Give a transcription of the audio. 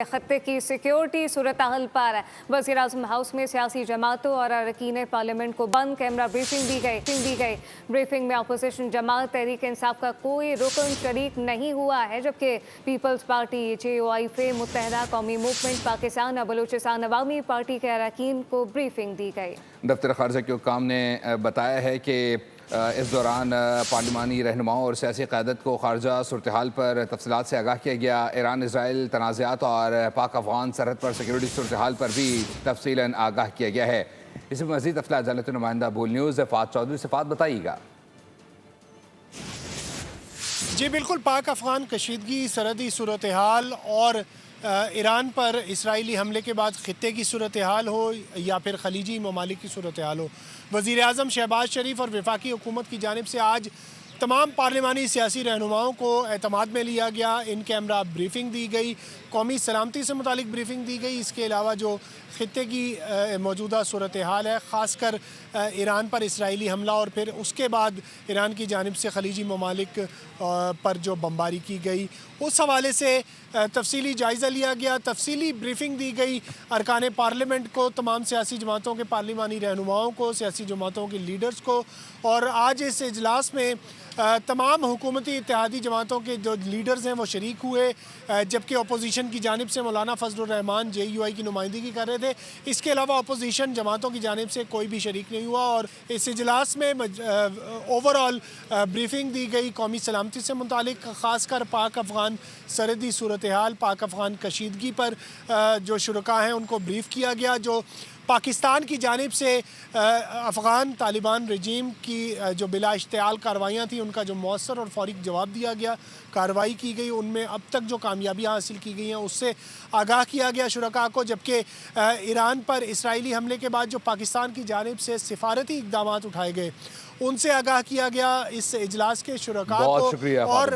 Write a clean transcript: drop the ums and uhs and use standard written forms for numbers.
खत्ते की सिक्योरिटी सूरत हाल पर वज़ीर-ए-आज़म हाउस में सियासी जमातों और अरकान पार्लियामेंट को बंद कैमरा ब्रीफिंग दी गई। ब्रीफिंग में अपोजिशन जमात तहरीक इंसाफ का कोई रुकन शरीक नहीं हुआ है, जबकि पीपल्स पार्टी JOI मुत्तहदा कौमी मूवमेंट पाकिस्तान और बलूचिस्तान अवामी पार्टी के अरकान को ब्रीफिंग दी गई। दफ्तर ख़ारजा के हुक्काम ने बताया है कि इस दौरान पार्लिमानी रहनुमाओं और सियासी क़यादत को ख़ारजा सूरत हाल पर तफसीलात से आगाह किया गया। ईरान इसराइल तनाज़ात और पाक अफ़गान सरहद पर सिक्योरिटी सूरत हाल पर भी तफसीलन आगाह किया गया है। इसमें मज़ीद तफसीलात जानते नुमाइंदा बोल न्यूज़ फ़ात चौधरी से। फ़ात बताइएगा। जी बिल्कुल, पाक अफ़गान कशीदगी, सरहदी सूरत हाल और ईरान पर इसराइली हमले के बाद ख़ित्ते की सूरत हाल हो या फिर खलीजी ममालिक की सूरत हाल हो, वज़ीर-ए-आज़म शहबाज शरीफ और वफाकी हुकूमत की जानिब से आज तमाम पार्लिमानी सियासी रहनुमाओं को एतमाद में लिया गया। इन कैमरा ब्रीफिंग दी गई, कौमी सलामती से मुतालिक ब्रीफिंग दी गई। इसके अलावा जो ख़ित्ते की मौजूदा सूरत हाल है, ख़ासकर ईरान पर इसराइली हमला और फिर उसके बाद ईरान की जानिब से खलीजी ममालिक पर जो बमबारी की गई, उस हवाले से तफसीली जायज़ा लिया गया, तफसीली ब्रीफिंग दी गई अरकान पार्लियामेंट को, तमाम सियासी जमातों के पार्लिमानी रहनुमाओं को, सियासी जमातों के लीडर्स को। और आज इस इजलास में तमाम हुकूमती इत्तेहादी जमातों के जो लीडर्स हैं वो शरीक हुए, जबकि अपोजिशन की जानिब से मौलाना फजलुर रहमान JUI की नुमाइंदगी कर रहे थे। इसके अलावा अपोजिशन जमातों की जानिब से कोई भी शरीक नहीं हुआ और इस इजलास में ओवरऑल ब्रीफिंग दी गई कौमी सलामती से मुतालिक, ख़ासकर पाक अफ़गान सरहदी सूरत हाल, पाक अफ़गान कशीदगी पर जो शुरका हैं उनको ब्रीफ़ किया गया। जो पाकिस्तान की जानिब से अफ़गान तालिबान रजीम की जो बिला इश्तियाल कार्रवाइयाँ थी, उनका जो मौसर और फौरी जवाब दिया गया, कार्रवाई की गई, उनमें अब तक जो कामयाबियाँ हासिल की गई हैं उससे आगाह किया गया शुरका को। जबकि ईरान पर इसराइली हमले के बाद जो पाकिस्तान की जानिब से सिफारती इक़दामात उठाए गए, उनसे आगाह किया गया इस इजलास के शुरका को। और